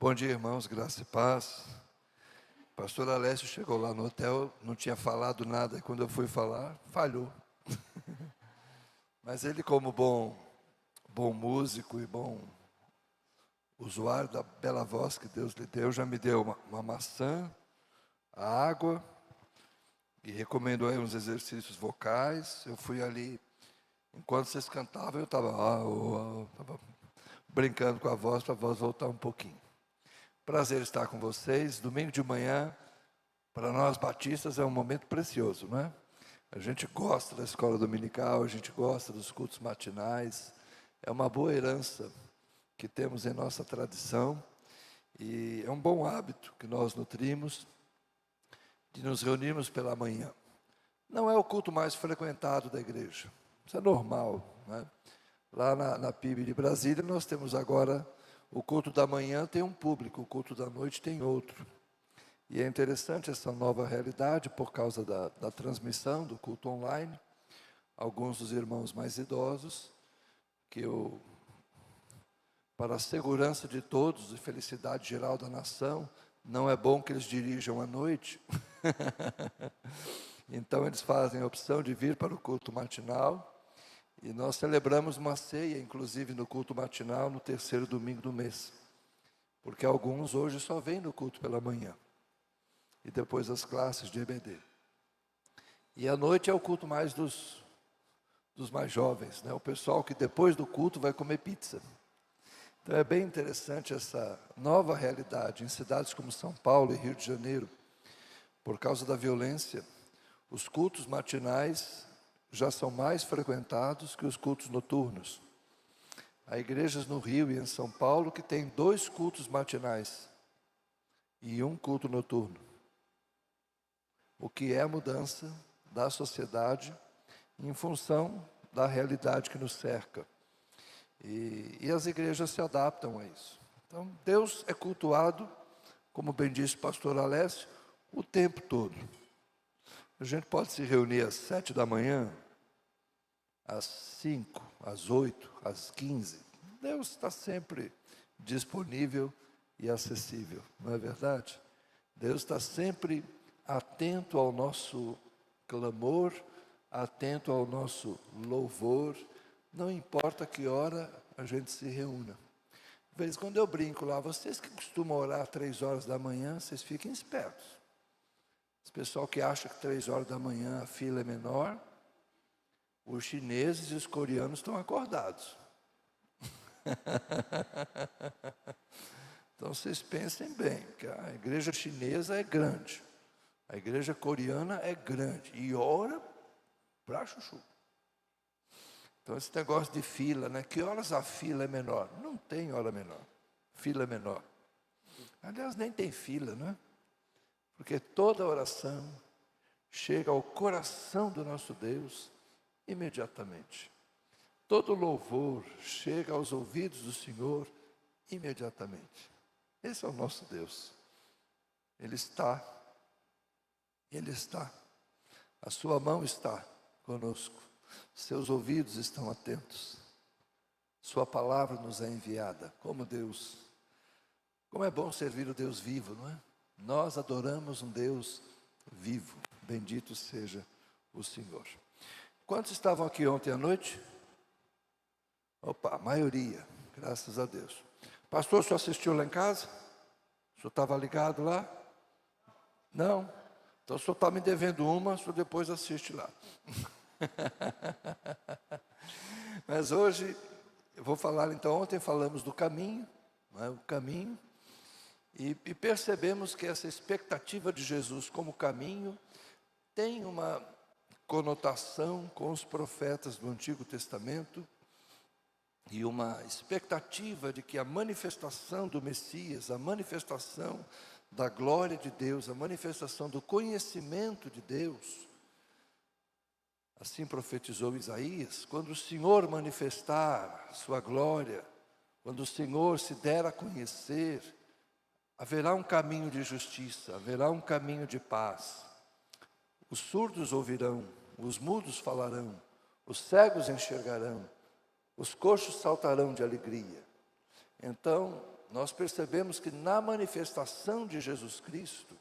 Bom dia, irmãos, graça e paz. Pastor Alessio chegou lá no hotel, não tinha falado nada, e quando eu fui falar, falhou. Mas ele, como bom músico e bom usuário da bela voz que Deus lhe deu, já me deu uma maçã, a água, e recomendou aí uns exercícios vocais. Eu fui ali, enquanto vocês cantavam, eu estava brincando com a voz, para a voz voltar um pouquinho. Prazer estar com vocês. Domingo de manhã, para nós batistas, é um momento precioso, não é? A gente gosta da escola dominical, a gente gosta dos cultos matinais. É uma boa herança que temos em nossa tradição. E é um bom hábito que nós nutrimos de nos reunirmos pela manhã. Não é o culto mais frequentado da igreja. Isso é normal, não é? Lá na PIB de Brasília, nós temos agora o culto da manhã tem um público, o culto da noite tem outro. E é interessante essa nova realidade por causa da transmissão do culto online. Alguns dos irmãos mais idosos, para a segurança de todos e felicidade geral da nação, não é bom que eles dirijam à noite. Então eles fazem a opção de vir para o culto matinal. E nós celebramos uma ceia, inclusive no culto matinal, no terceiro domingo do mês. Porque alguns hoje só vêm no culto pela manhã. E depois as classes de EBD. E à noite é o culto mais dos mais jovens, né? O pessoal que depois do culto vai comer pizza. Então é bem interessante essa nova realidade. Em cidades como São Paulo e Rio de Janeiro, por causa da violência, os cultos matinais já são mais frequentados que os cultos noturnos. Há igrejas no Rio e em São Paulo que têm 2 cultos matinais e 1 culto noturno. O que é a mudança da sociedade em função da realidade que nos cerca. E as igrejas se adaptam a isso. Então, Deus é cultuado, como bem disse o pastor Alessio, o tempo todo. A gente pode se reunir às 7 da manhã, às 5, às 8, às 15. Deus está sempre disponível e acessível, não é verdade? Deus está sempre atento ao nosso clamor, atento ao nosso louvor, não importa que hora a gente se reúna. De vez em quando eu brinco lá, vocês que costumam orar 3 horas da manhã, vocês fiquem espertos. Esse pessoal que acha que 3 horas da manhã a fila é menor, os chineses e os coreanos estão acordados. Então vocês pensem bem, que a igreja chinesa é grande, a igreja coreana é grande, e ora para chuchu. Então esse negócio de fila, né? Que horas a fila é menor? Não tem hora menor, fila é menor. Aliás, nem tem fila, né? Porque toda oração chega ao coração do nosso Deus imediatamente. Todo louvor chega aos ouvidos do Senhor imediatamente. Esse é o nosso Deus. Ele está. A sua mão está conosco. Seus ouvidos estão atentos. Sua palavra nos é enviada. Como é bom servir o Deus vivo, não é? Nós adoramos um Deus vivo. Bendito seja o Senhor. Quantos estavam aqui ontem à noite? Opa, a maioria, graças a Deus. Pastor, o senhor assistiu lá em casa? O senhor estava ligado lá? Não? Então o senhor está me devendo uma, o senhor depois assiste lá. Mas hoje, eu vou falar, então, ontem falamos do caminho, não é? O caminho, e percebemos que essa expectativa de Jesus como caminho tem uma conotação com os profetas do Antigo Testamento e uma expectativa de que a manifestação do Messias, a manifestação da glória de Deus, a manifestação do conhecimento de Deus, assim profetizou Isaías, quando o Senhor manifestar sua glória, quando o Senhor se der a conhecer, haverá um caminho de justiça, haverá um caminho de paz. Os surdos ouvirão, os mudos falarão, os cegos enxergarão, os coxos saltarão de alegria. Então, nós percebemos que na manifestação de Jesus Cristo,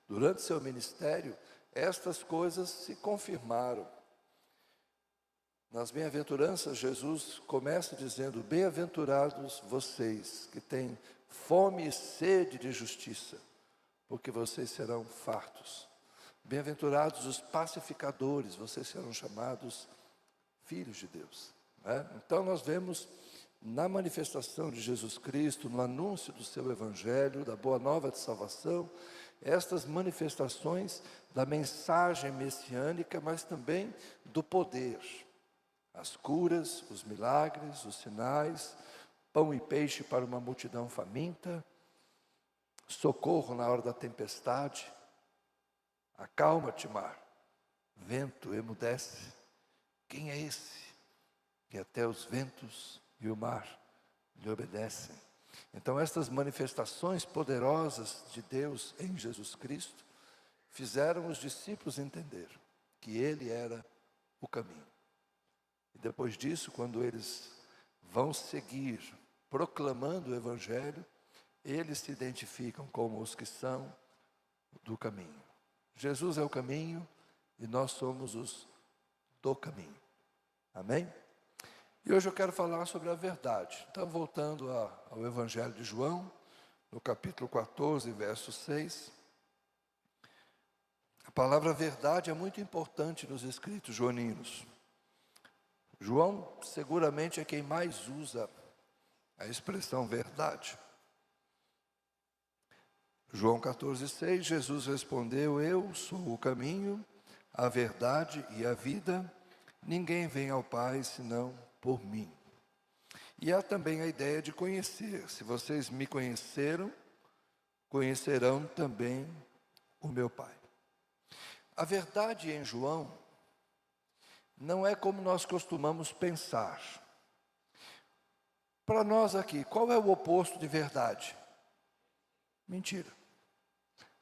durante seu ministério, estas coisas se confirmaram. Nas bem-aventuranças, Jesus começa dizendo: bem-aventurados vocês que têm fome e sede de justiça, porque vocês serão fartos. Bem-aventurados os pacificadores, vocês serão chamados filhos de Deus. Então nós vemos na manifestação de Jesus Cristo, no anúncio do seu Evangelho, da boa nova de salvação, estas manifestações da mensagem messiânica, mas também do poder. As curas, os milagres, os sinais, pão e peixe para uma multidão faminta, socorro na hora da tempestade. Acalma-te, mar, vento emudece. Quem é esse que até os ventos e o mar lhe obedecem? Então estas manifestações poderosas de Deus em Jesus Cristo fizeram os discípulos entender que Ele era o caminho. E depois disso, quando eles vão seguir proclamando o Evangelho, eles se identificam como os que são do caminho. Jesus é o caminho e nós somos os do caminho. Amém? E hoje eu quero falar sobre a verdade. Então, voltando ao Evangelho de João, no capítulo 14, verso 6. A palavra verdade é muito importante nos escritos joaninos. João seguramente é quem mais usa a expressão verdade. João 14,6, Jesus respondeu: eu sou o caminho, a verdade e a vida. Ninguém vem ao Pai senão por mim. E há também a ideia de conhecer. Se vocês me conheceram, conhecerão também o meu Pai. A verdade em João não é como nós costumamos pensar. Para nós aqui, qual é o oposto de verdade? Mentira.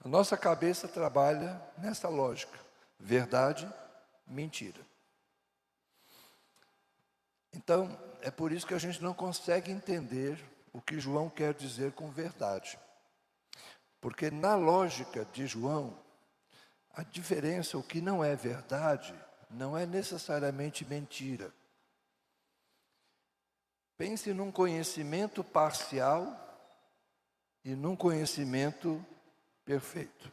A nossa cabeça trabalha nessa lógica. Verdade, mentira. Então, é por isso que a gente não consegue entender o que João quer dizer com verdade. Porque na lógica de João, a diferença, o que não é verdade, não é necessariamente mentira. Pense num conhecimento parcial e num conhecimento perfeito.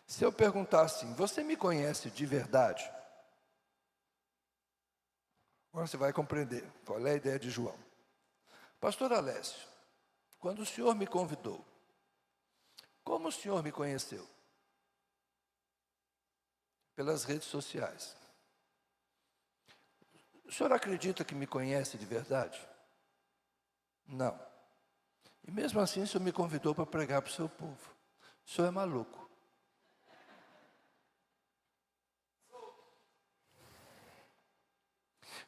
Se eu perguntar assim: você me conhece de verdade? Agora você vai compreender qual é a ideia de João. Pastor Alessio, quando o senhor me convidou, como o senhor me conheceu? Pelas redes sociais. O senhor acredita que me conhece de verdade? Não. E mesmo assim o senhor me convidou para pregar para o seu povo. O senhor é maluco.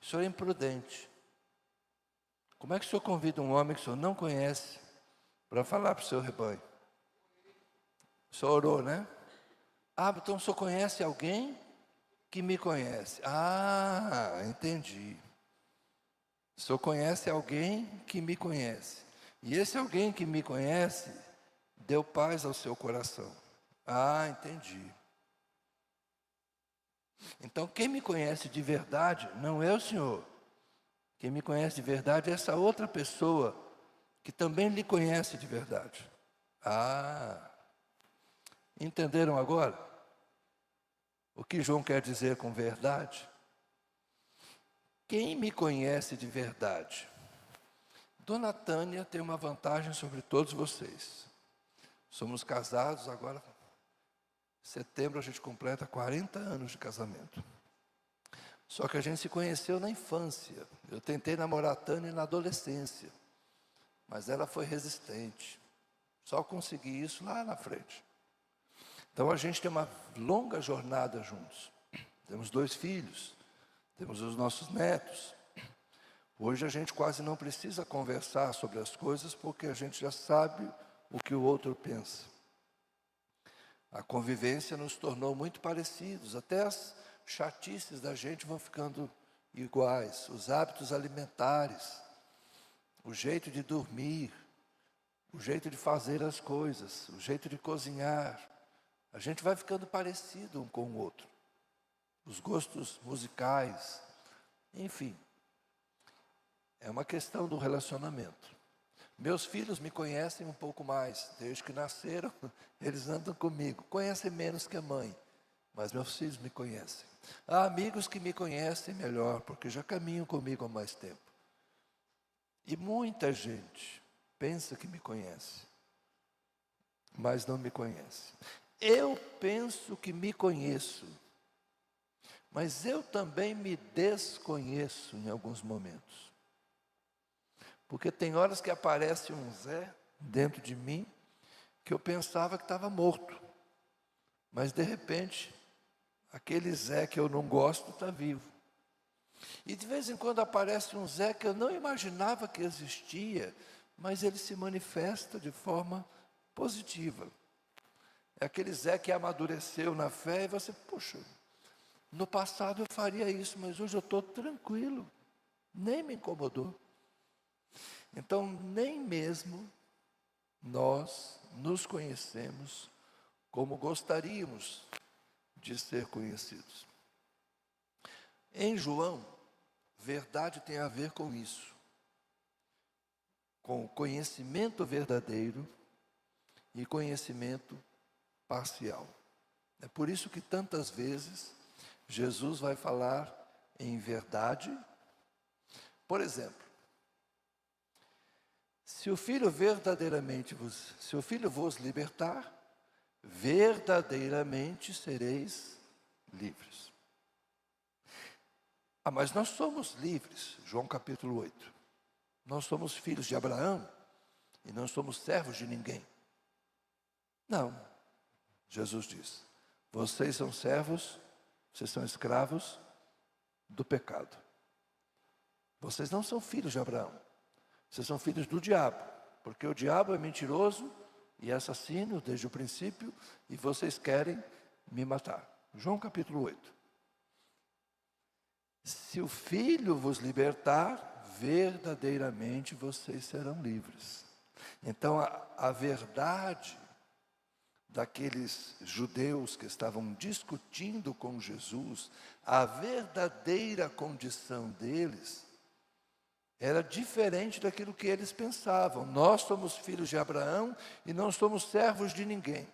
O senhor é imprudente. Como é que o senhor convida um homem que o senhor não conhece para falar para o seu rebanho? O senhor orou, né? Ah, então o senhor conhece alguém que me conhece. Ah, entendi. O senhor conhece alguém que me conhece. E esse alguém que me conhece deu paz ao seu coração. Ah, entendi. Então, quem me conhece de verdade não é o senhor. Quem me conhece de verdade é essa outra pessoa que também lhe conhece de verdade. Ah, entenderam agora o que João quer dizer com verdade? Quem me conhece de verdade? Dona Tânia tem uma vantagem sobre todos vocês. Somos casados agora, em setembro a gente completa 40 anos de casamento. Só que a gente se conheceu na infância. Eu tentei namorar a Tânia na adolescência, mas ela foi resistente. Só consegui isso lá na frente. Então a gente tem uma longa jornada juntos. Temos 2 filhos, temos os nossos netos. Hoje a gente quase não precisa conversar sobre as coisas, porque a gente já sabe o que o outro pensa. A convivência nos tornou muito parecidos, até as chatices da gente vão ficando iguais, os hábitos alimentares. o jeito de dormir, o jeito de fazer as coisas, o jeito de cozinhar. A gente vai ficando parecido um com o outro. Os gostos musicais, enfim. É uma questão do relacionamento. Meus filhos me conhecem um pouco mais. Desde que nasceram, eles andam comigo. Conhecem menos que a mãe, mas meus filhos me conhecem. Há amigos que me conhecem melhor, porque já caminham comigo há mais tempo. E muita gente pensa que me conhece, mas não me conhece. Eu penso que me conheço, mas eu também me desconheço em alguns momentos. Porque tem horas que aparece um Zé dentro de mim, que eu pensava que estava morto. Mas de repente, aquele Zé que eu não gosto está vivo. E de vez em quando aparece um Zé que eu não imaginava que existia, mas ele se manifesta de forma positiva. É aquele Zé que amadureceu na fé e você, puxa, no passado eu faria isso, mas hoje eu estou tranquilo, nem me incomodou. Então, nem mesmo nós nos conhecemos como gostaríamos de ser conhecidos. Em João, verdade tem a ver com isso, com conhecimento verdadeiro e conhecimento parcial. É por isso que tantas vezes Jesus vai falar em verdade. Por exemplo, se o Filho vos libertar, verdadeiramente sereis livres. Mas nós somos livres, João capítulo 8. Nós somos filhos de Abraão e não somos servos de ninguém. Não, Jesus diz, vocês são servos, vocês são escravos do pecado. Vocês não são filhos de Abraão, vocês são filhos do diabo, porque o diabo é mentiroso e assassino desde o princípio, e vocês querem me matar. João capítulo 8. Se o Filho vos libertar, verdadeiramente vocês serão livres. Então a verdade daqueles judeus que estavam discutindo com Jesus, a verdadeira condição deles era diferente daquilo que eles pensavam. Nós somos filhos de Abraão e não somos servos de ninguém.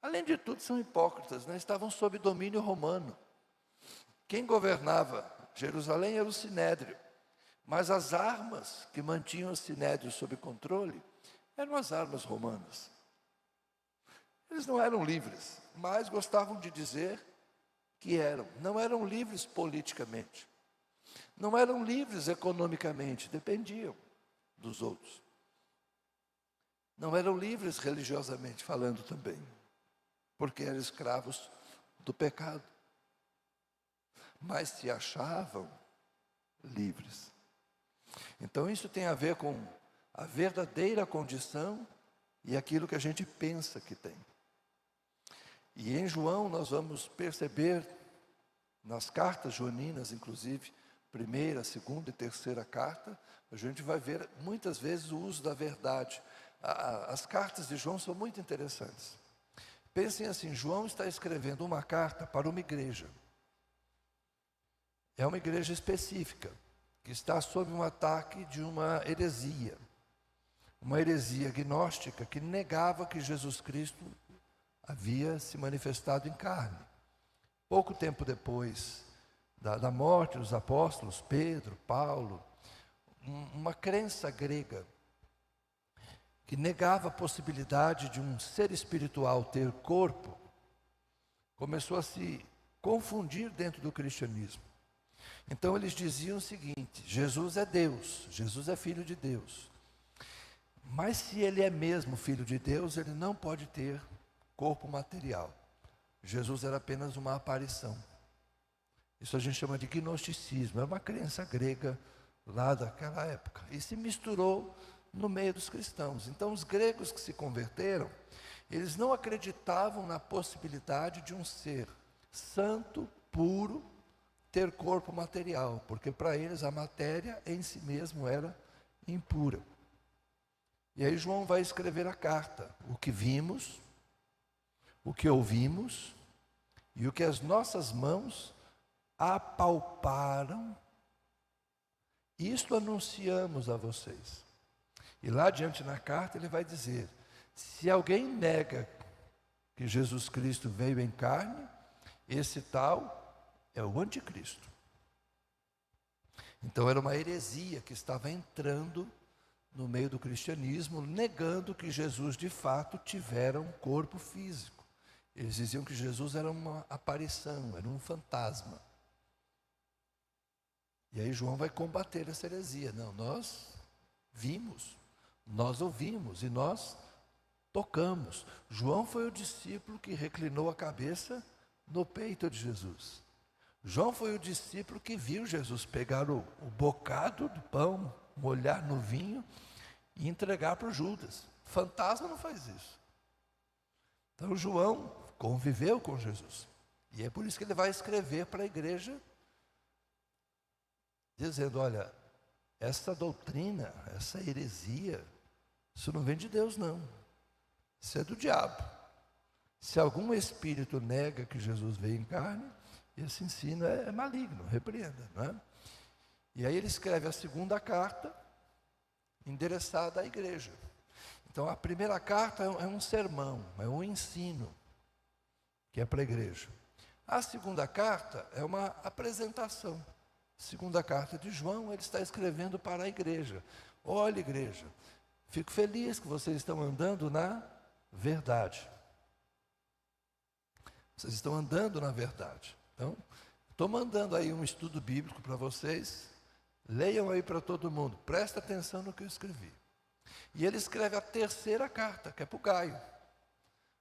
Além de tudo, são hipócritas, né? Estavam sob domínio romano. Quem governava Jerusalém era o Sinédrio, mas as armas que mantinham o Sinédrio sob controle eram as armas romanas. Eles não eram livres, mas gostavam de dizer que eram. Não eram livres politicamente, não eram livres economicamente, dependiam dos outros. Não eram livres religiosamente falando também, porque eram escravos do pecado. Mas se achavam livres. Então isso tem a ver com a verdadeira condição e aquilo que a gente pensa que tem. E em João nós vamos perceber, nas cartas joaninas inclusive, primeira, segunda e terceira carta, a gente vai ver muitas vezes o uso da verdade. As cartas de João são muito interessantes. Pensem assim, João está escrevendo uma carta para uma igreja. É uma igreja específica, que está sob um ataque de uma heresia gnóstica que negava que Jesus Cristo havia se manifestado em carne. Pouco tempo depois da morte dos apóstolos, Pedro, Paulo, uma crença grega que negava a possibilidade de um ser espiritual ter corpo, começou a se confundir dentro do cristianismo. Então eles diziam o seguinte: Jesus é Deus, Jesus é filho de Deus. Mas se ele é mesmo filho de Deus, ele não pode ter corpo material. Jesus era apenas uma aparição. Isso a gente chama de gnosticismo, é uma crença grega lá daquela época. E se misturou no meio dos cristãos. Então os gregos que se converteram, eles não acreditavam na possibilidade de um ser santo, puro, ter corpo material, porque para eles a matéria em si mesmo era impura. E aí João vai escrever a carta, o que vimos, o que ouvimos e o que as nossas mãos apalparam, isto anunciamos a vocês. E lá adiante na carta ele vai dizer, se alguém nega que Jesus Cristo veio em carne, esse tal é o anticristo. Então era uma heresia que estava entrando no meio do cristianismo, negando que Jesus de fato tivera um corpo físico. Eles diziam que Jesus era uma aparição, era um fantasma. E aí João vai combater essa heresia. Não, nós vimos, nós ouvimos e nós tocamos. João foi o discípulo que reclinou a cabeça no peito de Jesus. João foi o discípulo que viu Jesus pegar o bocado do pão, molhar no vinho e entregar para o Judas. Fantasma não faz isso. Então João conviveu com Jesus. E é por isso que ele vai escrever para a igreja, dizendo, olha, essa doutrina, essa heresia, isso não vem de Deus não. Isso é do diabo. Se algum espírito nega que Jesus veio em carne, esse ensino é maligno, repreenda, não é? E aí ele escreve a segunda carta, endereçada à igreja. Então a primeira carta é um sermão, é um ensino, que é para a igreja. A segunda carta é uma apresentação. Segunda carta de João, ele está escrevendo para a igreja. Olha, igreja, fico feliz que vocês estão andando na verdade. Vocês estão andando na verdade. Então, estou mandando aí um estudo bíblico para vocês. Leiam aí para todo mundo. Presta atenção no que eu escrevi. E ele escreve a terceira carta, que é para o Gaio.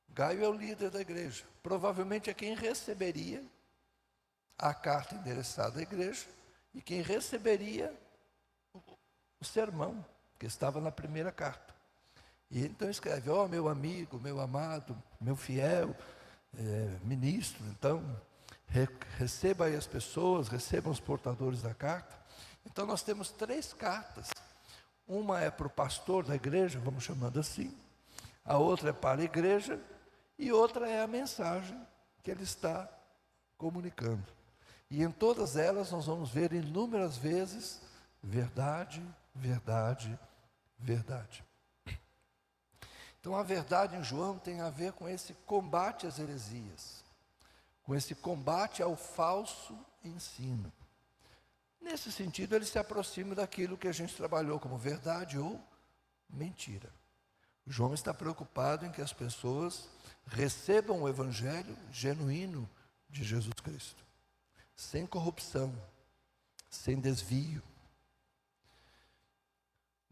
Gaio é o líder da igreja. Provavelmente é quem receberia a carta endereçada à igreja e quem receberia o sermão, que estava na primeira carta. E então escreve, ó, meu amigo, meu amado, meu fiel ministro, então receba aí as pessoas, recebam os portadores da carta. Então nós temos 3 cartas. Uma é para o pastor da igreja, vamos chamando assim. A outra é para a igreja. E outra é a mensagem que ele está comunicando. E em todas elas nós vamos ver inúmeras vezes verdade, verdade, verdade. Então a verdade em João tem a ver com esse combate às heresias, com esse combate ao falso ensino. Nesse sentido ele se aproxima daquilo que a gente trabalhou como verdade ou mentira. João está preocupado em que as pessoas recebam o evangelho genuíno de Jesus Cristo, sem corrupção, sem desvio.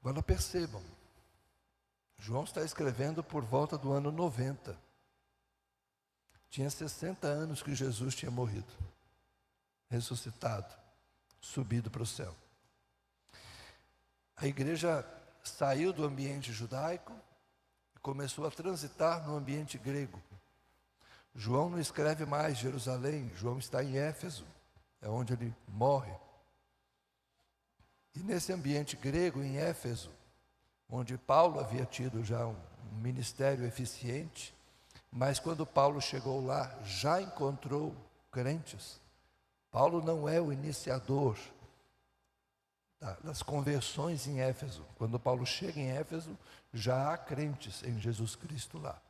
Agora percebam, João está escrevendo por volta do ano 90. Tinha 60 anos que Jesus tinha morrido, ressuscitado, subido para o céu. A igreja saiu do ambiente judaico e começou a transitar no ambiente grego. João não escreve mais Jerusalém, João está em Éfeso, é onde ele morre. E nesse ambiente grego, em Éfeso, onde Paulo havia tido já um ministério eficiente, mas quando Paulo chegou lá, já encontrou crentes. Paulo não é o iniciador das conversões em Éfeso. Quando Paulo chega em Éfeso, já há crentes em Jesus Cristo lá.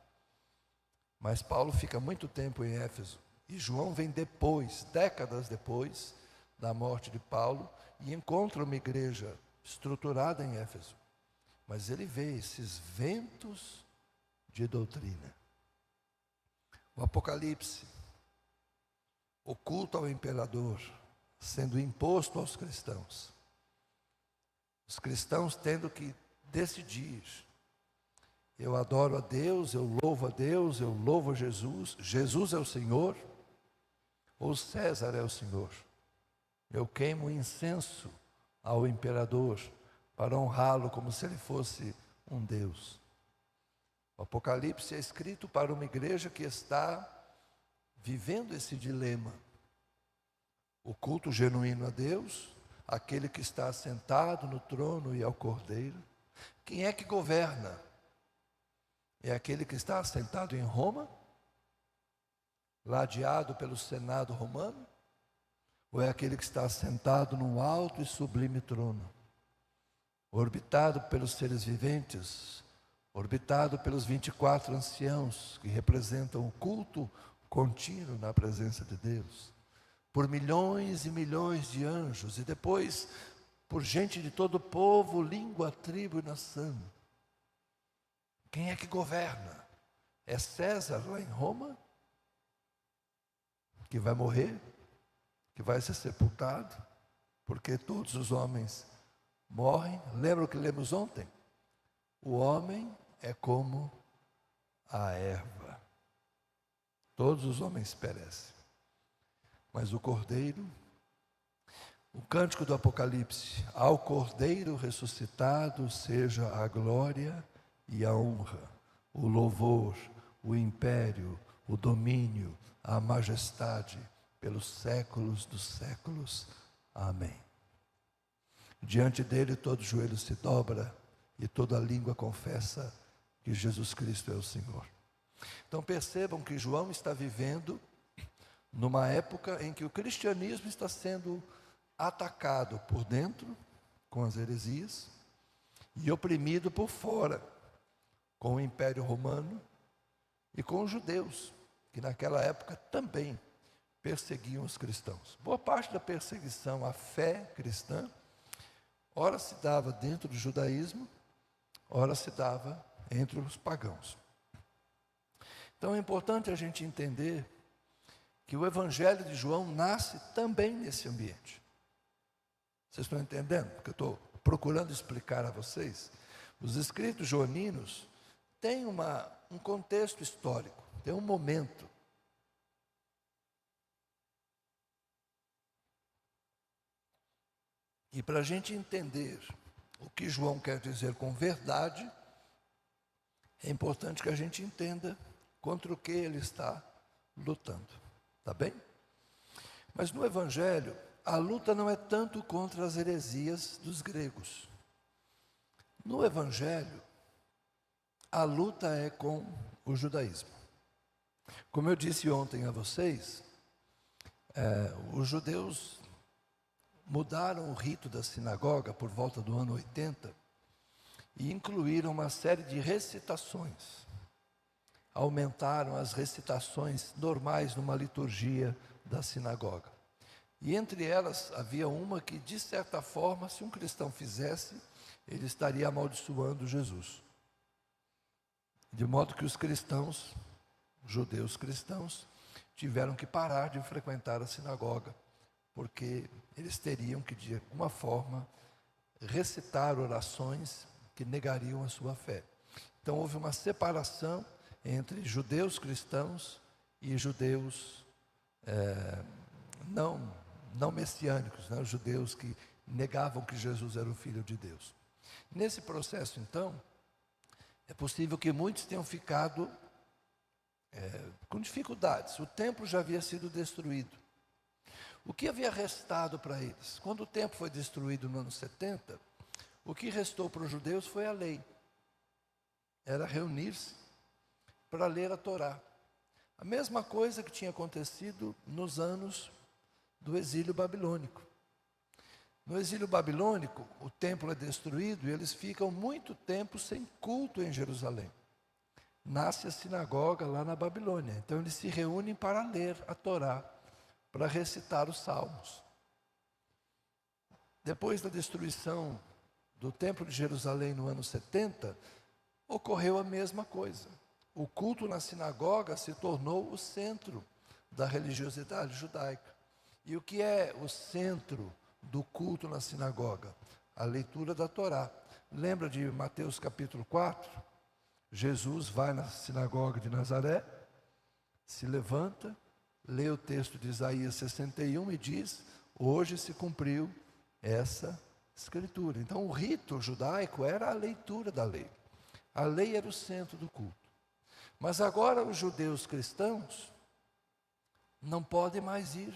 Mas Paulo fica muito tempo em Éfeso. E João vem depois, décadas depois da morte de Paulo, e encontra uma igreja estruturada em Éfeso. Mas ele vê esses ventos de doutrina. O Apocalipse, o culto ao imperador, sendo imposto aos cristãos. Os cristãos tendo que decidir. Eu adoro a Deus, eu louvo a Deus, eu louvo a Jesus. Jesus é o Senhor ou César é o Senhor? Eu queimo incenso ao imperador para honrá-lo como se ele fosse um Deus. O Apocalipse é escrito para uma igreja que está vivendo esse dilema. O culto genuíno a Deus, aquele que está sentado no trono e ao Cordeiro. Quem é que governa? É aquele que está assentado em Roma, ladeado pelo Senado romano? Ou é aquele que está assentado num alto e sublime trono, orbitado pelos seres viventes, orbitado pelos 24 anciãos que representam o culto contínuo na presença de Deus, por milhões e milhões de anjos, e depois por gente de todo povo, língua, tribo e nação? Quem é que governa? É César lá em Roma, que vai morrer, que vai ser sepultado, porque todos os homens morrem. Lembra o que lemos ontem? O homem é como a erva. Todos os homens perecem. Mas o Cordeiro, o cântico do Apocalipse, ao Cordeiro ressuscitado seja a glória e a honra, o louvor, o império, o domínio, a majestade, pelos séculos dos séculos. Amém. Diante dele todo joelho se dobra e toda língua confessa que Jesus Cristo é o Senhor. Então percebam que João está vivendo numa época em que o cristianismo está sendo atacado por dentro, com as heresias, e oprimido por fora, com o Império Romano e com os judeus, que naquela época também perseguiam os cristãos. Boa parte da perseguição à fé cristã, ora se dava dentro do judaísmo, ora se dava entre os pagãos. Então é importante a gente entender que o Evangelho de João nasce também nesse ambiente. Vocês estão entendendo? Porque eu estou procurando explicar a vocês. Os escritos joaninos têm um contexto histórico, tem um momento. E para a gente entender o que João quer dizer com verdade, é importante que a gente entenda contra o que ele está lutando. Tá bem? Mas no Evangelho, a luta não é tanto contra as heresias dos gregos. No Evangelho, a luta é com o judaísmo. Como eu disse ontem a vocês, os judeus mudaram o rito da sinagoga por volta do ano 80 e incluíram uma série de recitações. Aumentaram as recitações normais numa liturgia da sinagoga. E entre elas havia uma que, de certa forma, se um cristão fizesse, ele estaria amaldiçoando Jesus. De modo que os cristãos, judeus cristãos, tiveram que parar de frequentar a sinagoga, porque eles teriam que, de alguma forma, recitar orações que negariam a sua fé. Então houve uma separação entre judeus cristãos e judeus não messiânicos, né? Os judeus que negavam que Jesus era o Filho de Deus. Nesse processo, então, é possível que muitos tenham ficado com dificuldades. O templo já havia sido destruído. O que havia restado para eles? Quando o templo foi destruído no ano 70, o que restou para os judeus foi a lei. Era reunir-se para ler a Torá. A mesma coisa que tinha acontecido nos anos do exílio babilônico. No exílio babilônico, o templo é destruído e eles ficam muito tempo sem culto em Jerusalém. Nasce a sinagoga lá na Babilônia. Então eles se reúnem para ler a Torá, para recitar os salmos. Depois da destruição do templo de Jerusalém no ano 70, ocorreu a mesma coisa. O culto na sinagoga se tornou o centro da religiosidade judaica. E o que é o centro do culto na sinagoga? A leitura da Torá. Lembra de Mateus capítulo 4? Jesus vai na sinagoga de Nazaré, se levanta, lê o texto de Isaías 61 e diz: hoje se cumpriu essa escritura. Então o rito judaico era a leitura da lei. A lei era o centro do culto. Mas agora os judeus cristãos não podem mais ir.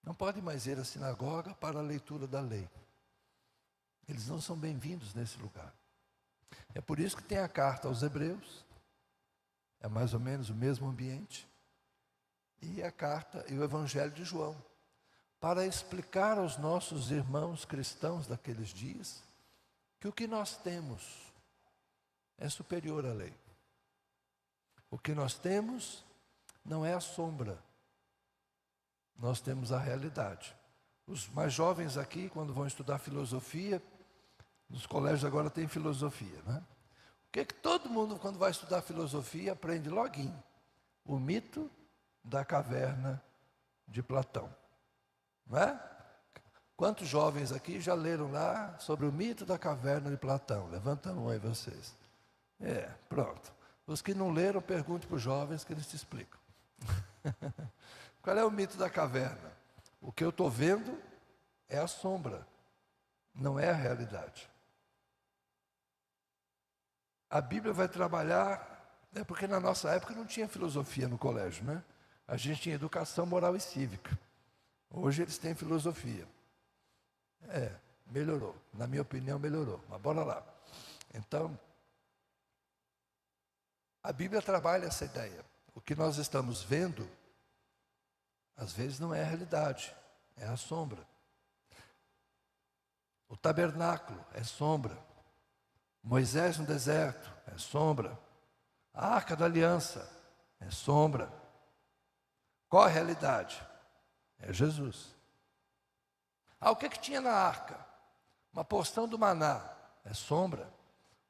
não podem mais ir à sinagoga para a leitura da lei. Eles não são bem-vindos nesse lugar. É por isso que tem a carta aos Hebreus, é mais ou menos o mesmo ambiente, e a carta e o Evangelho de João, para explicar aos nossos irmãos cristãos daqueles dias que o que nós temos é superior à lei. O que nós temos não é a sombra, nós temos a realidade. Os mais jovens aqui, quando vão estudar filosofia, nos colégios agora tem filosofia, né? O que todo mundo, quando vai estudar filosofia, aprende loguinho? O mito da caverna de Platão, não é? Quantos jovens aqui já leram lá sobre o mito da caverna de Platão? Levanta a mão aí vocês. Pronto. Os que não leram, pergunte para os jovens que eles te explicam. Qual é o mito da caverna? O que eu estou vendo é a sombra, não é a realidade. A Bíblia vai trabalhar, porque na nossa época não tinha filosofia no colégio, né? A gente tinha educação moral e cívica. Hoje eles têm filosofia. Melhorou. Na minha opinião, melhorou. Mas bora lá. Então, a Bíblia trabalha essa ideia. O que nós estamos vendo, às vezes não é a realidade, é a sombra. O tabernáculo é sombra. Moisés no deserto é sombra. A Arca da Aliança é sombra. Qual a realidade? É Jesus. O que tinha na arca? Uma porção do maná, é sombra.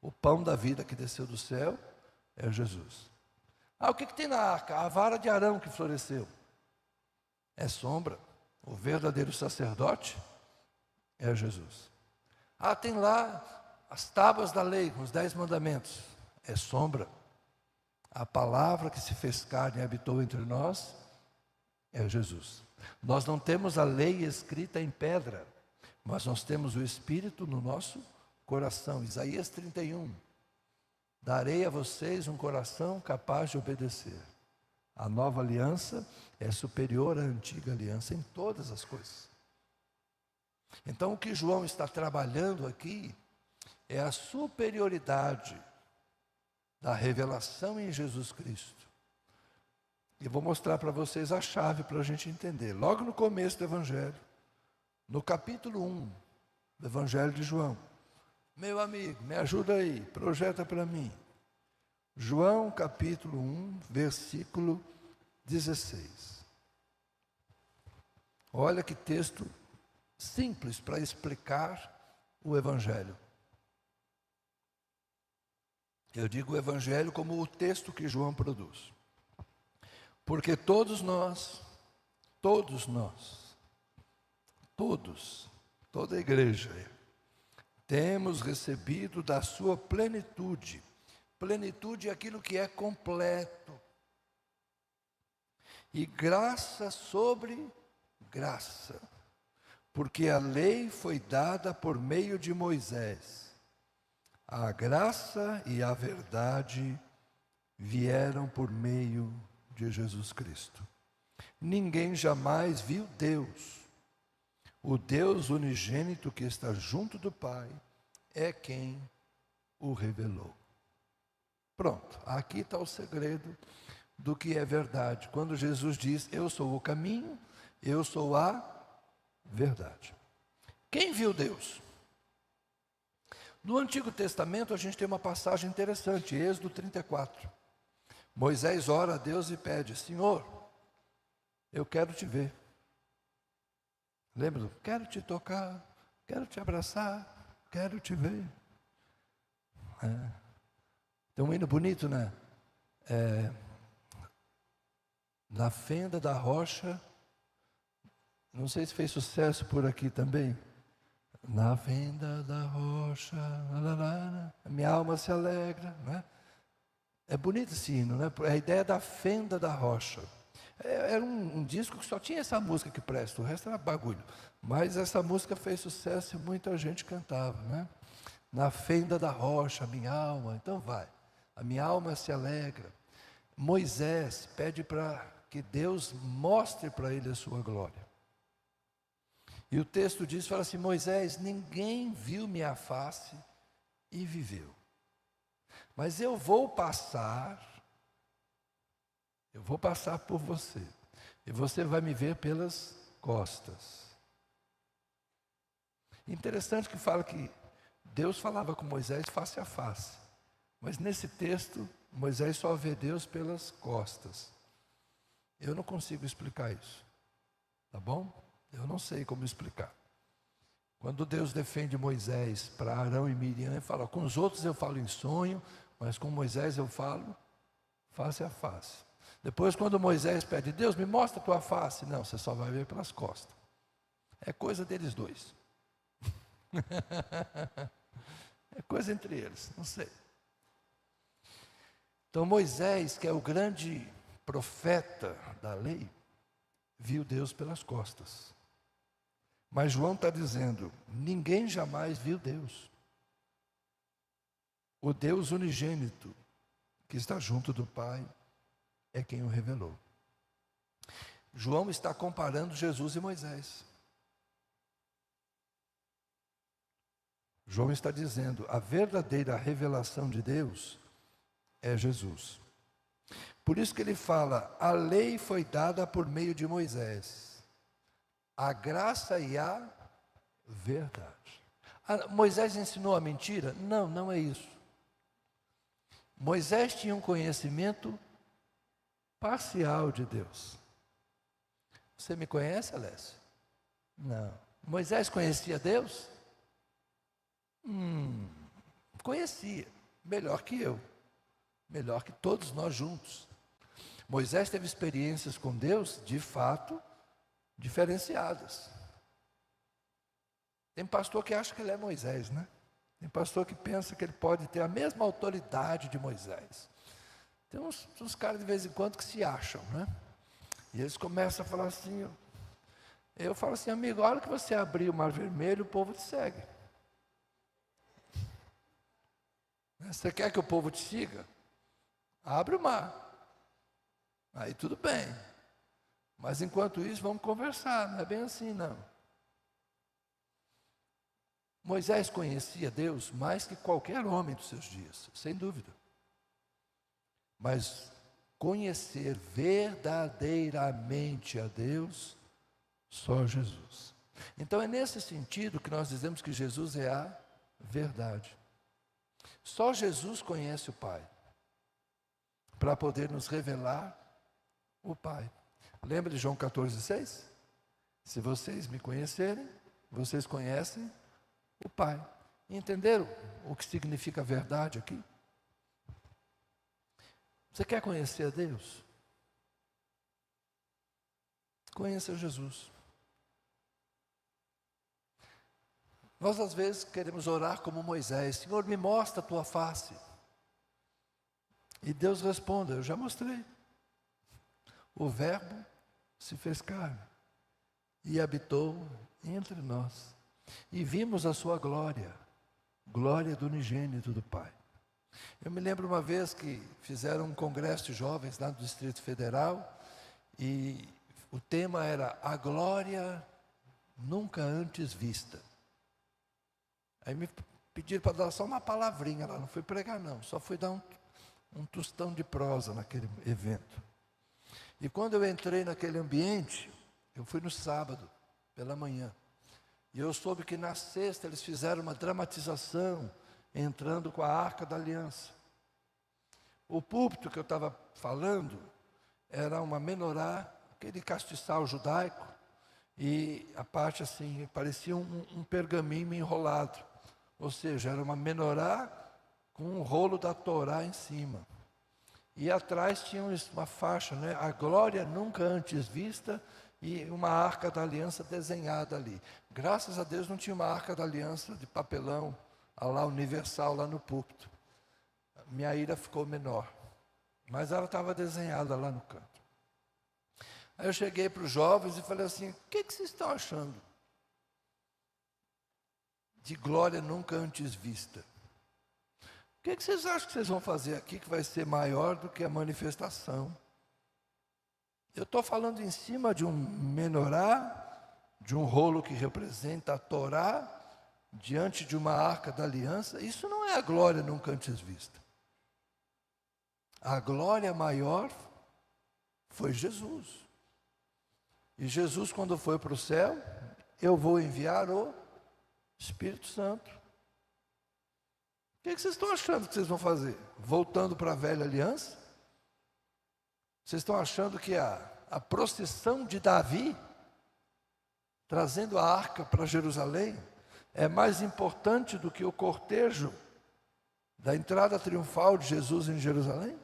O pão da vida que desceu do céu é Jesus. O que tem na arca? A vara de Arão que floresceu, é sombra. O verdadeiro sacerdote é Jesus. Tem lá as tábuas da lei, com os 10 mandamentos, é sombra. A palavra que se fez carne e habitou entre nós é Jesus. Nós não temos a lei escrita em pedra, mas nós temos o Espírito no nosso coração. Isaías 31. Darei a vocês um coração capaz de obedecer. A nova aliança é superior à antiga aliança em todas as coisas. Então, o que João está trabalhando aqui é a superioridade da revelação em Jesus Cristo. E vou mostrar para vocês a chave para a gente entender. Logo no começo do Evangelho, no capítulo 1 do Evangelho de João. Meu amigo, me ajuda aí, projeta para mim. João capítulo 1, versículo 16. Olha que texto simples para explicar o Evangelho. Eu digo o Evangelho como o texto que João produz. Porque toda a igreja, temos recebido da sua plenitude. Plenitude é aquilo que é completo. E graça sobre graça. Porque a lei foi dada por meio de Moisés. A graça e a verdade vieram por meio de Jesus Cristo. Ninguém jamais viu Deus. O Deus unigênito que está junto do Pai é quem o revelou. Pronto, aqui está o segredo do que é verdade. Quando Jesus diz, eu sou o caminho, eu sou a verdade. Quem viu Deus? No Antigo Testamento a gente tem uma passagem interessante, Êxodo 34. Moisés ora a Deus e pede, Senhor, eu quero te ver. Lembra? Quero te tocar, quero te abraçar, quero te ver. Tem um hino bonito, né? Na fenda da rocha, não sei se fez sucesso por aqui também. Na fenda da rocha, minha alma se alegra, né? É bonito esse hino, né? A ideia da fenda da rocha. Era um disco que só tinha essa música que presta, o resto era bagulho. Mas essa música fez sucesso e muita gente cantava, né? Na fenda da rocha, minha alma, então vai. A minha alma se alegra. Moisés pede para que Deus mostre para ele a sua glória. E o texto diz, fala assim, Moisés, ninguém viu minha face e viveu. Mas eu vou passar por você. E você vai me ver pelas costas. Interessante que fala que Deus falava com Moisés face a face. Mas nesse texto, Moisés só vê Deus pelas costas. Eu não consigo explicar isso. Tá bom? Eu não sei como explicar. Quando Deus defende Moisés para Arão e Miriam, ele fala, com os outros eu falo em sonho, mas com Moisés eu falo face a face. Depois, quando Moisés pede, Deus, me mostra a tua face. Não, você só vai ver pelas costas. É coisa deles dois. É coisa entre eles, não sei. Então Moisés, que é o grande profeta da lei, viu Deus pelas costas. Mas João está dizendo, ninguém jamais viu Deus. O Deus unigênito, que está junto do Pai, é quem o revelou. João está comparando Jesus e Moisés. João está dizendo, a verdadeira revelação de Deus é Jesus. Por isso que ele fala, a lei foi dada por meio de Moisés, a graça e a verdade. Moisés ensinou a mentira? Não, não é isso. Moisés tinha um conhecimento parcial de Deus. Você me conhece, Alessio? Não. Moisés conhecia Deus? Conhecia, melhor que eu, melhor que todos nós juntos. Moisés teve experiências com Deus, de fato, diferenciadas. Tem pastor que acha que ele é Moisés, né? Tem pastor que pensa que ele pode ter a mesma autoridade de Moisés. Tem uns caras de vez em quando que se acham, né? E eles começam a falar assim, eu falo assim, amigo, a hora que você abrir o Mar Vermelho, o povo te segue. Você quer que o povo te siga? Abre o mar. Aí tudo bem. Mas enquanto isso, vamos conversar. Não é bem assim, não. Moisés conhecia Deus mais que qualquer homem dos seus dias, sem dúvida. Mas conhecer verdadeiramente a Deus, só Jesus. Então é nesse sentido que nós dizemos que Jesus é a verdade. Só Jesus conhece o Pai, para poder nos revelar o Pai. Lembra de João 14,6? Se vocês me conhecerem, vocês conhecem o Pai. Entenderam o que significa verdade aqui? Você quer conhecer a Deus? Conheça Jesus. Nós às vezes queremos orar como Moisés, Senhor, me mostra a tua face. E Deus responde, eu já mostrei. O Verbo se fez carne e habitou entre nós. E vimos a sua glória, glória do unigênito do Pai. Eu me lembro uma vez que fizeram um congresso de jovens lá no Distrito Federal, e o tema era a glória nunca antes vista. Aí me pediram para dar só uma palavrinha lá, não fui pregar não, só fui dar um tostão de prosa naquele evento. E quando eu entrei naquele ambiente, eu fui no sábado, pela manhã, e eu soube que na sexta eles fizeram uma dramatização, entrando com a Arca da Aliança. O púlpito que eu estava falando, era uma menorá, aquele castiçal judaico, e a parte assim, parecia um pergaminho enrolado. Ou seja, era uma menorá com um rolo da Torá em cima. E atrás tinha uma faixa, né? A glória nunca antes vista, e uma arca da aliança desenhada ali. Graças a Deus não tinha uma arca da aliança de papelão, lá universal, lá no púlpito. Minha ira ficou menor. Mas ela estava desenhada lá no canto. Aí eu cheguei para os jovens e falei assim, o que vocês estão achando de glória nunca antes vista? O que vocês acham que vocês vão fazer aqui que vai ser maior do que a manifestação? Eu estou falando em cima de um menorá, de um rolo que representa a Torá diante de uma arca da aliança, isso não é a glória nunca antes vista. A glória maior foi Jesus. E Jesus, quando foi para o céu, eu vou enviar o Espírito Santo. O que vocês estão achando que vocês vão fazer? Voltando para a velha aliança? Vocês estão achando que a procissão de Davi, trazendo a arca para Jerusalém, é mais importante do que o cortejo da entrada triunfal de Jesus em Jerusalém?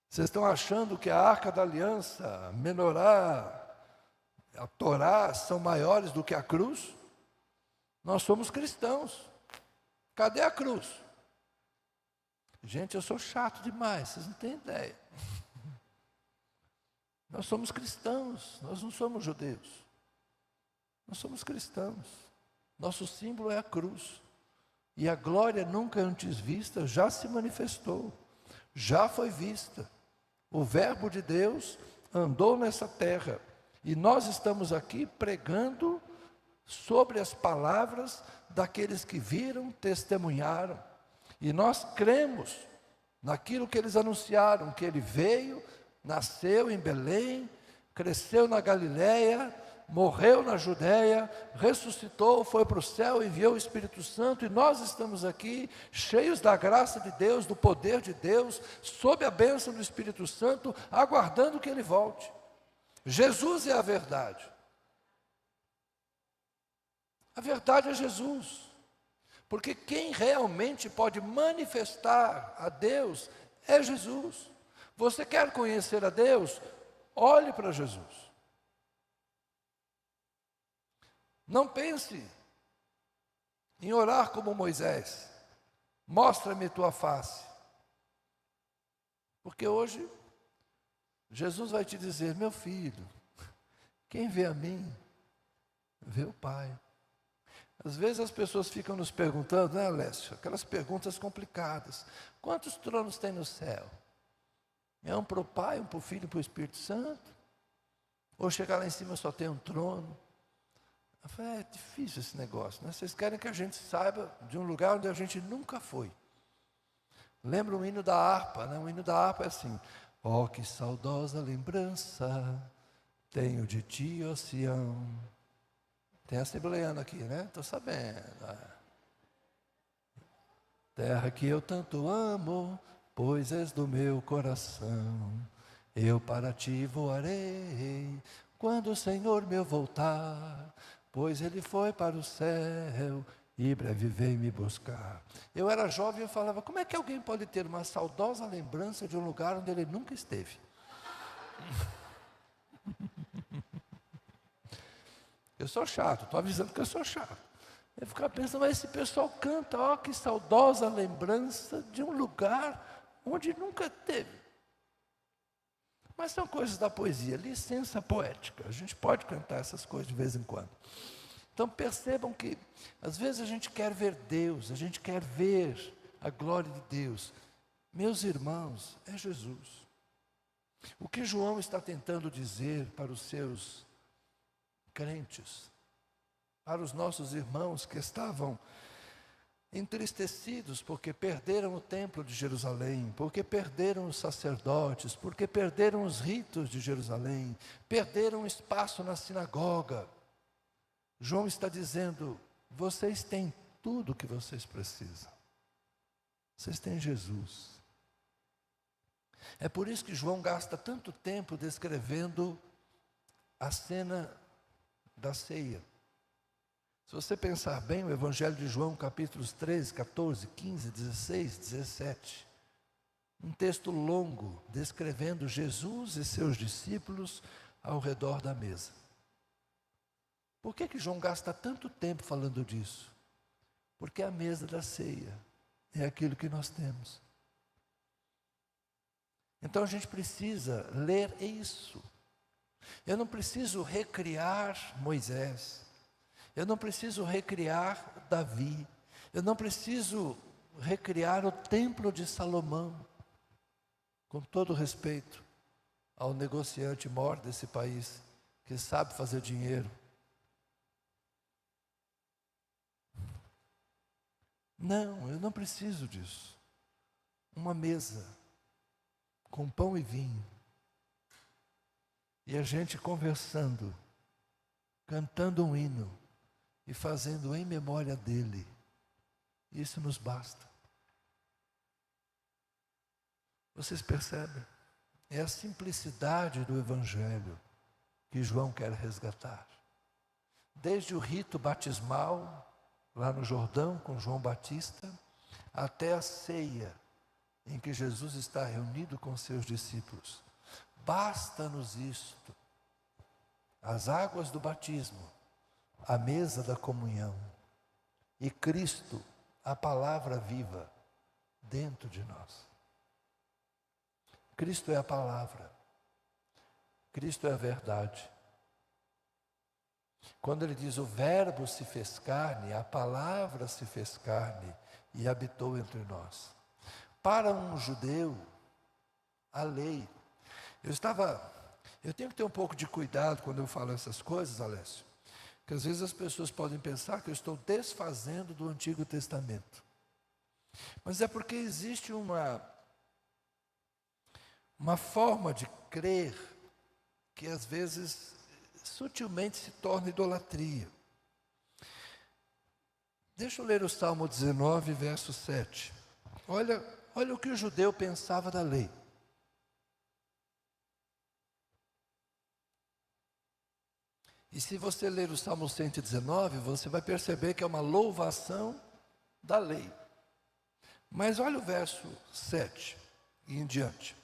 Vocês estão achando que a arca da aliança, a menorá, a Torá são maiores do que a cruz? Nós somos cristãos. Cadê a cruz? Gente, eu sou chato demais, vocês não têm ideia. Nós somos cristãos, nós não somos judeus. Nós somos cristãos. Nosso símbolo é a cruz. E a glória nunca antes vista já se manifestou, já foi vista. O Verbo de Deus andou nessa terra. E nós estamos aqui pregando sobre as palavras daqueles que viram, testemunharam. E nós cremos naquilo que eles anunciaram, que ele veio, nasceu em Belém, cresceu na Galileia, morreu na Judéia, ressuscitou, foi para o céu, enviou o Espírito Santo, e nós estamos aqui cheios da graça de Deus, do poder de Deus, sob a bênção do Espírito Santo, aguardando que ele volte. Jesus é a verdade. A verdade é Jesus. Porque quem realmente pode manifestar a Deus é Jesus. Você quer conhecer a Deus? Olhe para Jesus. Não pense em orar como Moisés. Mostra-me tua face. Porque hoje, Jesus vai te dizer, meu filho, quem vê a mim, vê o Pai. Às vezes as pessoas ficam nos perguntando, né, Alessio? Aquelas perguntas complicadas. Quantos tronos tem no céu? É um para o Pai, um para o Filho e para o Espírito Santo? Ou chegar lá em cima só tem um trono? Eu falei, é difícil esse negócio, né? Vocês querem que a gente saiba de um lugar onde a gente nunca foi. Lembra o hino da harpa, né? O hino da harpa é assim: oh, que saudosa lembrança tenho de ti, ó Sião. Tem assembleiano aqui, né? Estou sabendo. Terra que eu tanto amo, pois és do meu coração. Eu para ti voarei, quando o Senhor meu voltar, pois ele foi para o céu e breve veio me buscar. Eu era jovem e eu falava, como é que alguém pode ter uma saudosa lembrança de um lugar onde ele nunca esteve? Eu sou chato, estou avisando que eu sou chato. Eu ficava pensando, mas esse pessoal canta, ó, que saudosa lembrança de um lugar onde nunca teve. Mas são coisas da poesia, licença poética. A gente pode cantar essas coisas de vez em quando. Então percebam que, às vezes a gente quer ver Deus, a gente quer ver a glória de Deus. Meus irmãos, é Jesus. O que João está tentando dizer para os seus crentes, para os nossos irmãos que estavam entristecidos porque perderam o templo de Jerusalém, porque perderam os sacerdotes, porque perderam os ritos de Jerusalém, perderam espaço na sinagoga. João está dizendo, vocês têm tudo o que vocês precisam. Vocês têm Jesus. É por isso que João gasta tanto tempo descrevendo a cena da ceia. Se você pensar bem, o Evangelho de João, capítulos 13, 14, 15, 16, 17, um texto longo, descrevendo Jesus e seus discípulos ao redor da mesa. Por que João gasta tanto tempo falando disso? Porque a mesa da ceia é aquilo que nós temos. Então a gente precisa ler isso. Eu não preciso recriar Moisés. Eu não preciso recriar Davi. Eu não preciso recriar o templo de Salomão. Com todo respeito ao negociante mor desse país, que sabe fazer dinheiro. Não, eu não preciso disso. Uma mesa com pão e vinho, e a gente conversando, cantando um hino e fazendo em memória dele. Isso nos basta. Vocês percebem? É a simplicidade do Evangelho que João quer resgatar. Desde o rito batismal, lá no Jordão, com João Batista, até a ceia, em que Jesus está reunido com seus discípulos. Basta-nos isto: as águas do batismo, a mesa da comunhão e Cristo, a palavra viva, dentro de nós. Cristo é a palavra, Cristo é a verdade. Quando ele diz o verbo se fez carne, a palavra se fez carne e habitou entre nós. Para um judeu, a lei. Eu tenho que ter um pouco de cuidado quando eu falo essas coisas, Alessio, porque às vezes as pessoas podem pensar que eu estou desfazendo do Antigo Testamento. Mas é porque existe uma forma de crer que às vezes sutilmente se torna idolatria. Deixa eu ler o Salmo 19, verso 7. Olha o que o judeu pensava da lei. E se você ler o Salmo 119, você vai perceber que é uma louvação da lei. Mas olha o verso 7 e em diante.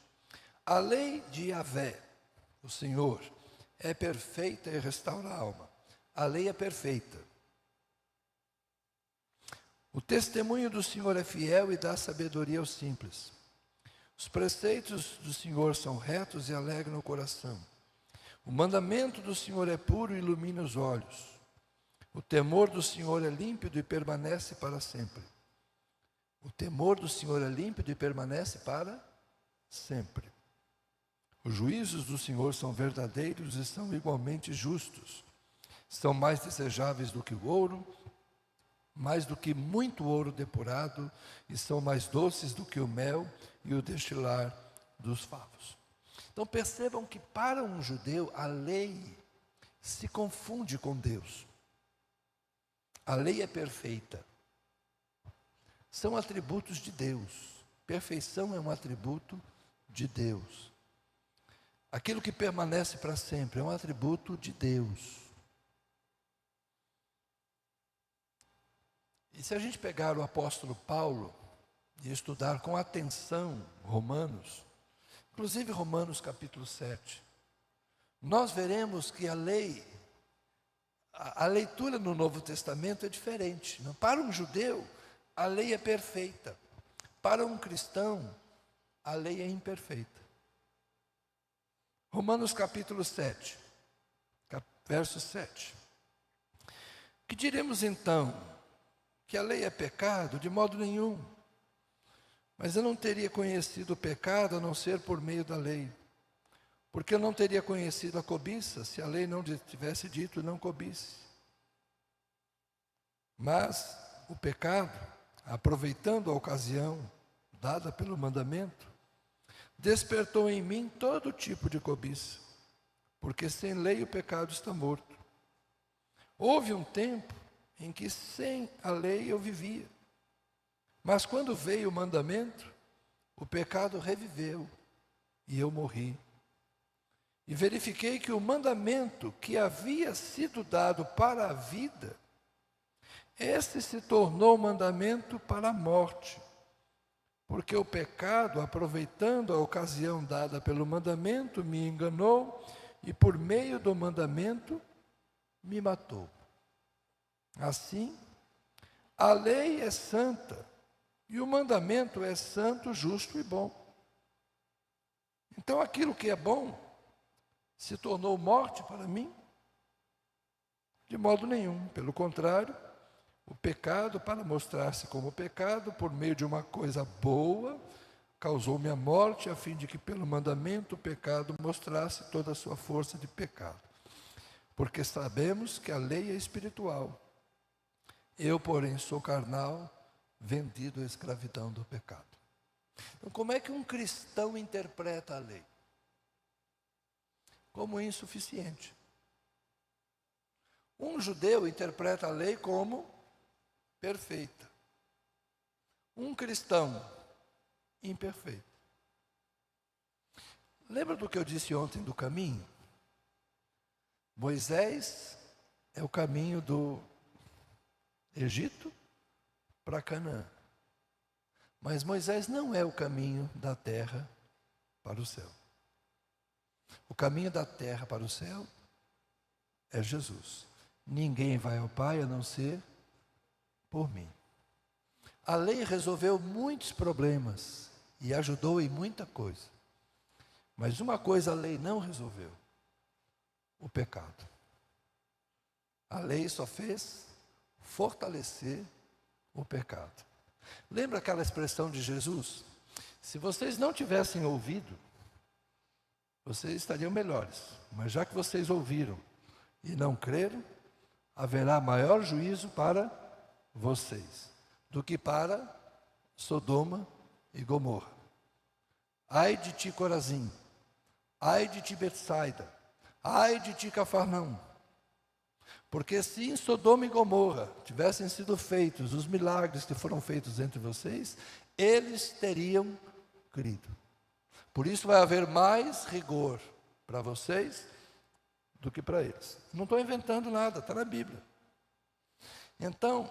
A lei de Yahvé, o Senhor, é perfeita e restaura a alma. A lei é perfeita. O testemunho do Senhor é fiel e dá sabedoria aos simples. Os preceitos do Senhor são retos e alegram o coração. O mandamento do Senhor é puro e ilumina os olhos. O temor do Senhor é límpido e permanece para sempre. O temor do Senhor é límpido e permanece para sempre. Os juízos do Senhor são verdadeiros e são igualmente justos. São mais desejáveis do que o ouro, mais do que muito ouro depurado, e são mais doces do que o mel e o destilar dos favos. Então percebam que para um judeu a lei se confunde com Deus. A lei é perfeita. São atributos de Deus. Perfeição é um atributo de Deus. Aquilo que permanece para sempre é um atributo de Deus. E se a gente pegar o apóstolo Paulo e estudar com atenção Romanos, inclusive Romanos capítulo 7, nós veremos que a lei, a leitura no Novo Testamento é diferente. Para um judeu, a lei é perfeita. Para um cristão, a lei é imperfeita. Romanos capítulo 7, verso 7. Que diremos então? Que a lei é pecado? De modo nenhum. Mas eu não teria conhecido o pecado a não ser por meio da lei. Porque eu não teria conhecido a cobiça se a lei não tivesse dito não cobice. Mas o pecado, aproveitando a ocasião dada pelo mandamento, despertou em mim todo tipo de cobiça, porque sem lei o pecado está morto. Houve um tempo em que sem a lei eu vivia, mas quando veio o mandamento, o pecado reviveu e eu morri. E verifiquei que o mandamento que havia sido dado para a vida, este se tornou mandamento para a morte. Porque o pecado, aproveitando a ocasião dada pelo mandamento, me enganou e por meio do mandamento me matou. Assim, a lei é santa e o mandamento é santo, justo e bom. Então aquilo que é bom se tornou morte para mim? De modo nenhum, pelo contrário. O pecado, para mostrar-se como pecado, por meio de uma coisa boa, causou-me a morte, a fim de que pelo mandamento o pecado mostrasse toda a sua força de pecado. Porque sabemos que a lei é espiritual. Eu, porém, sou carnal, vendido à escravidão do pecado. Então, como é que um cristão interpreta a lei? Como insuficiente. Um judeu interpreta a lei como perfeita. Um cristão, imperfeito. Lembra do que eu disse ontem do caminho? Moisés é o caminho do Egito para Canaã. Mas Moisés não é o caminho da terra para o céu. O caminho da terra para o céu é Jesus. Ninguém vai ao Pai a não ser por mim. A lei resolveu muitos problemas e ajudou em muita coisa. Mas uma coisa a lei não resolveu: o pecado. A lei só fez fortalecer o pecado. Lembra aquela expressão de Jesus? Se vocês não tivessem ouvido, vocês estariam melhores. Mas já que vocês ouviram e não creram, haverá maior juízo para vocês do que para Sodoma e Gomorra. Ai de ti, Corazim! Ai de ti, Betsaida! Ai de ti, Cafarnaum! Porque se em Sodoma e Gomorra tivessem sido feitos os milagres que foram feitos entre vocês, eles teriam crido. Por isso vai haver mais rigor para vocês do que para eles. Não estou inventando nada, está na Bíblia. Então,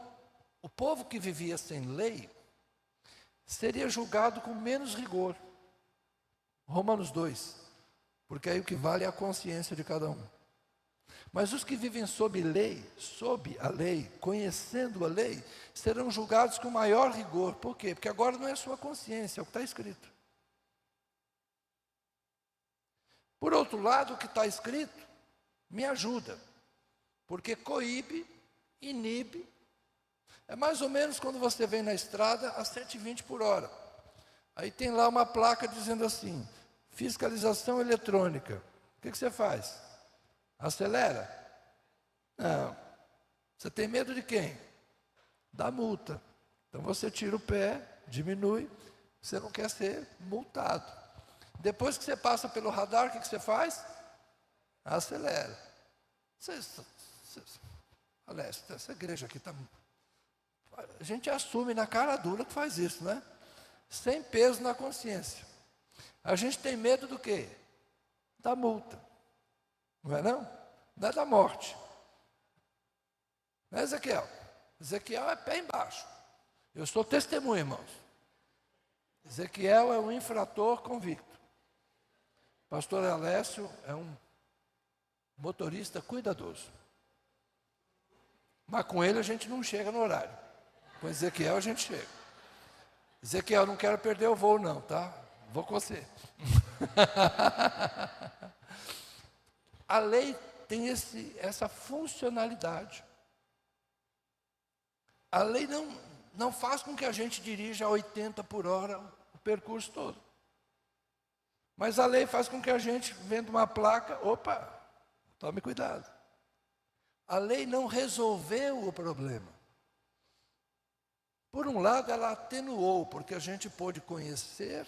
o povo que vivia sem lei seria julgado com menos rigor. Romanos 2, porque aí o que vale é a consciência de cada um. Mas os que vivem sob a lei, conhecendo a lei, serão julgados com maior rigor. Por quê? Porque agora não é sua consciência, é o que está escrito. Por outro lado, o que está escrito me ajuda, porque coíbe, inibe. É mais ou menos quando você vem na estrada a 120 por hora. Aí tem lá uma placa dizendo assim: fiscalização eletrônica. O que você faz? Acelera? Não. Você tem medo de quem? Da multa. Então você tira o pé, diminui, você não quer ser multado. Depois que você passa pelo radar, o que você faz? Acelera. Aliás, essa igreja aqui está... A gente assume na cara dura que faz isso, né? Sem peso na consciência. A gente tem medo do quê? Da multa. Não é não? Não é da morte. Não é Ezequiel? Ezequiel é pé embaixo. Eu sou testemunha, irmãos. Ezequiel é um infrator convicto. Pastor Alessio é um motorista cuidadoso. Mas com ele a gente não chega no horário. Com Ezequiel a gente chega. Ezequiel, não quero perder o voo não, tá? Vou com você. A lei tem essa funcionalidade. A lei não faz com que a gente dirija a 80 por hora o percurso todo. Mas a lei faz com que a gente, vendo uma placa, opa, tome cuidado. A lei não resolveu o problema. Por um lado, ela atenuou, porque a gente pôde conhecer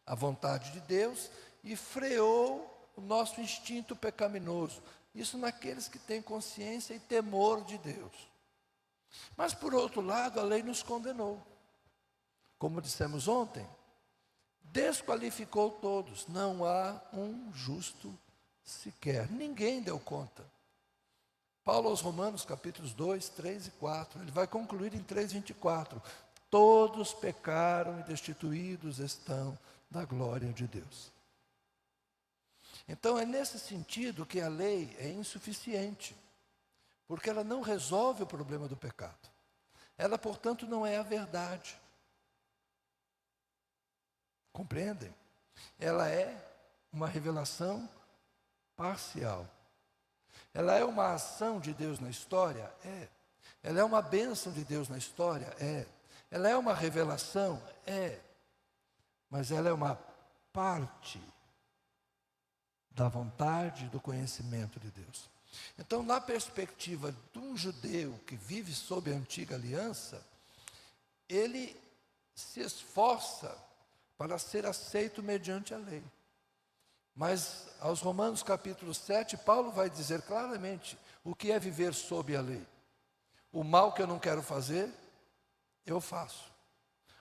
a vontade de Deus e freou o nosso instinto pecaminoso. Isso naqueles que têm consciência e temor de Deus. Mas, por outro lado, a lei nos condenou. Como dissemos ontem, desqualificou todos. Não há um justo sequer. Ninguém deu conta. Paulo aos Romanos, capítulos 2, 3 e 4, ele vai concluir em 3:24. Todos pecaram e destituídos estão da glória de Deus. Então é nesse sentido que a lei é insuficiente, porque ela não resolve o problema do pecado. Ela, portanto, não é a verdade. Compreendem? Ela é uma revelação parcial. Ela é uma ação de Deus na história? É. Ela é uma bênção de Deus na história? É. Ela é uma revelação? É. Mas ela é uma parte da vontade e do conhecimento de Deus. Então, na perspectiva de um judeu que vive sob a antiga aliança, ele se esforça para ser aceito mediante a lei. Mas aos Romanos capítulo 7, Paulo vai dizer claramente o que é viver sob a lei. O mal que eu não quero fazer, eu faço.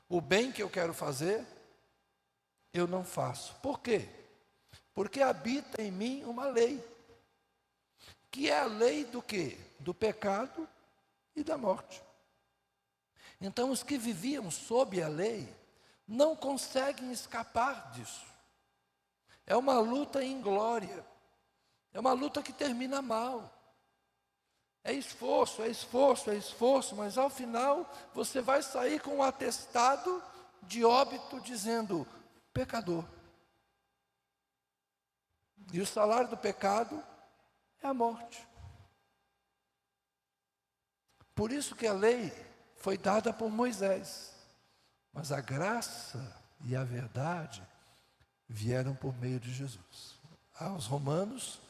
O bem que eu quero fazer, eu não faço. Por quê? Porque habita em mim uma lei, que é a lei do quê? Do pecado e da morte. Então os que viviam sob a lei não conseguem escapar disso. É uma luta inglória, é uma luta que termina mal. É esforço, é esforço, é esforço, mas ao final você vai sair com um atestado de óbito dizendo pecador. E o salário do pecado é a morte. Por isso que a lei foi dada por Moisés, mas a graça e a verdade vieram por meio de Jesus. Aos Romanos,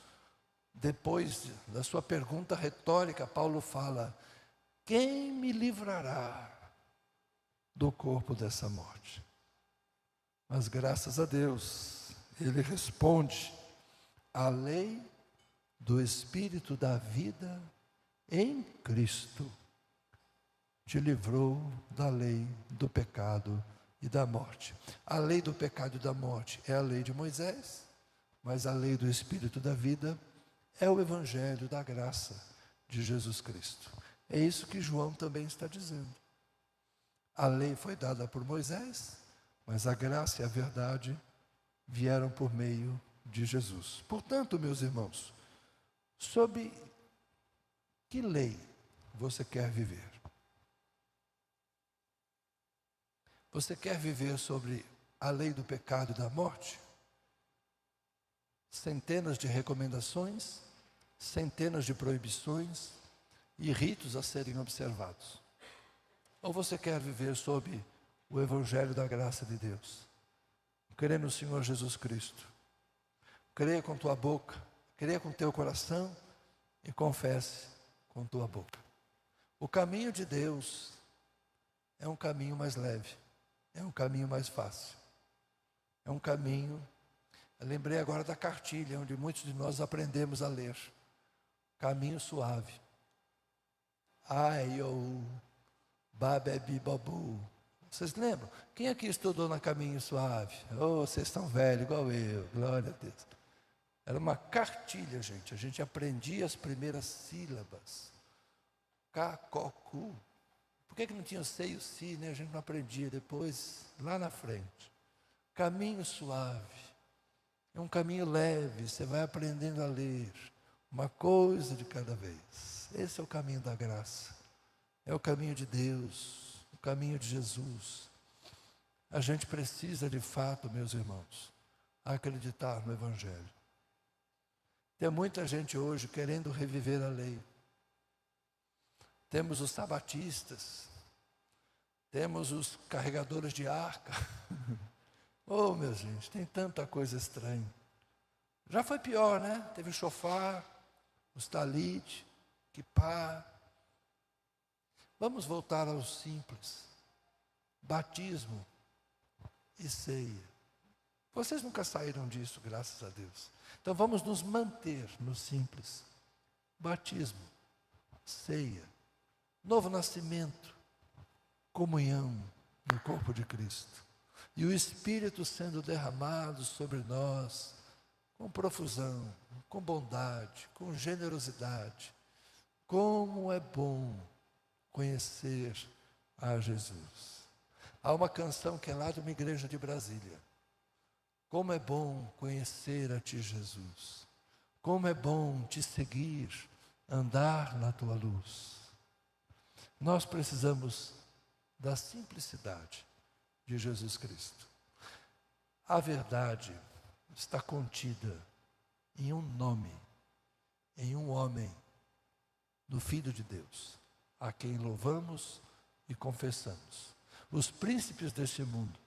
depois da sua pergunta retórica, Paulo fala: quem me livrará do corpo dessa morte? Mas graças a Deus, ele responde: a lei do Espírito da vida em Cristo te livrou da lei do pecado e da morte. A lei do pecado e da morte é a lei de Moisés, mas a lei do Espírito da vida é o Evangelho da graça de Jesus Cristo. É isso que João também está dizendo. A lei foi dada por Moisés, mas a graça e a verdade vieram por meio de Jesus. Portanto, meus irmãos, sob que lei você quer viver? Você quer viver sobre a lei do pecado e da morte? Centenas de recomendações, centenas de proibições e ritos a serem observados. Ou você quer viver sob o Evangelho da graça de Deus? Crê no Senhor Jesus Cristo. Creia com tua boca, creia com teu coração e confesse com tua boca. O caminho de Deus é um caminho mais leve, é um caminho mais fácil. É um caminho, eu lembrei agora da cartilha, onde muitos de nós aprendemos a ler. Caminho suave. Ai, ou, babebi, babu. Vocês lembram? Quem aqui estudou na Caminho Suave? Oh, vocês estão velhos, igual eu, glória a Deus. Era uma cartilha, gente. A gente aprendia as primeiras sílabas. Cacocu. Por que não tinha o sei e o si, né? A gente não aprendia depois, lá na frente. Caminho suave. É um caminho leve, você vai aprendendo a ler. Uma coisa de cada vez. Esse é o caminho da graça. É o caminho de Deus, o caminho de Jesus. A gente precisa de fato, meus irmãos, acreditar no Evangelho. Tem muita gente hoje querendo reviver a lei. Temos os sabatistas, temos os carregadores de arca. Oh, meu gente, tem tanta coisa estranha. Já foi pior, né? Teve o shofar, os talit, quipá. Vamos voltar ao simples. Batismo e ceia. Vocês nunca saíram disso, graças a Deus. Então vamos nos manter no simples. Batismo, ceia, novo nascimento, comunhão no corpo de Cristo. E o Espírito sendo derramado sobre nós, com profusão, com bondade, com generosidade. Como é bom conhecer a Jesus. Há uma canção que é lá de uma igreja de Brasília. Como é bom conhecer a Ti, Jesus. Como é bom Te seguir, andar na Tua luz. Nós precisamos da simplicidade de Jesus Cristo. A verdade está contida em um nome, em um homem, no Filho de Deus, a quem louvamos e confessamos. Os príncipes deste mundo,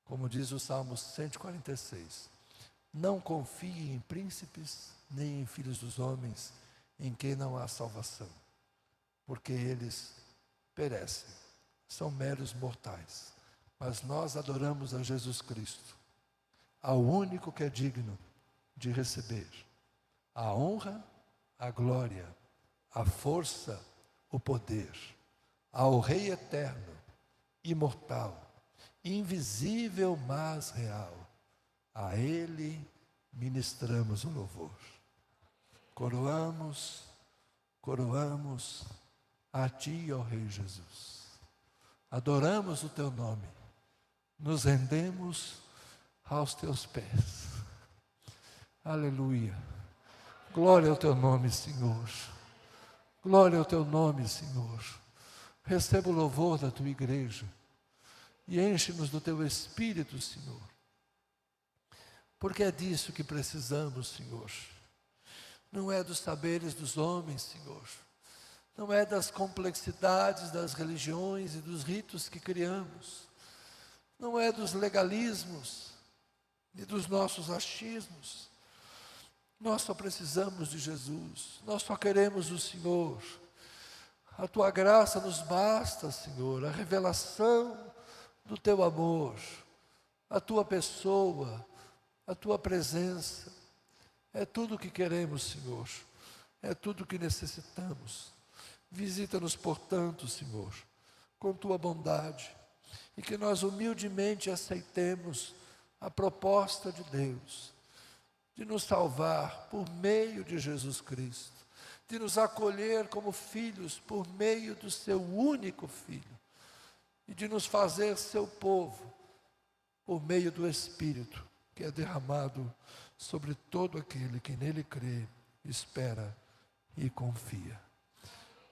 como diz o Salmo 146, Não confie em príncipes, nem em filhos dos homens, em quem não há salvação, porque eles perecem, são meros mortais. Mas nós adoramos a Jesus Cristo, ao único que é digno de receber a honra, a glória, a força, o poder, ao Rei eterno, imortal, invisível, mas real. A Ele ministramos o louvor. Coroamos a Ti, ó Rei Jesus. Adoramos o Teu nome. Nos rendemos aos Teus pés. Aleluia. Glória ao Teu nome, Senhor. Glória ao Teu nome, Senhor. Receba o louvor da Tua igreja e enche-nos do Teu Espírito, Senhor. Porque é disso que precisamos, Senhor. Não é dos saberes dos homens, Senhor. Não é das complexidades das religiões e dos ritos que criamos. Não é dos legalismos e dos nossos achismos. Nós só precisamos de Jesus. Nós só queremos o Senhor. A Tua graça nos basta, Senhor. A revelação do Teu amor, a Tua pessoa, a Tua presença. É tudo o que queremos, Senhor. É tudo o que necessitamos. Visita-nos, portanto, Senhor, com Tua bondade. E que nós humildemente aceitemos a proposta de Deus, de nos salvar por meio de Jesus Cristo, de nos acolher como filhos por meio do Seu único Filho, e de nos fazer Seu povo por meio do Espírito, que é derramado sobre todo aquele que nele crê, espera e confia.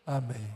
Amém.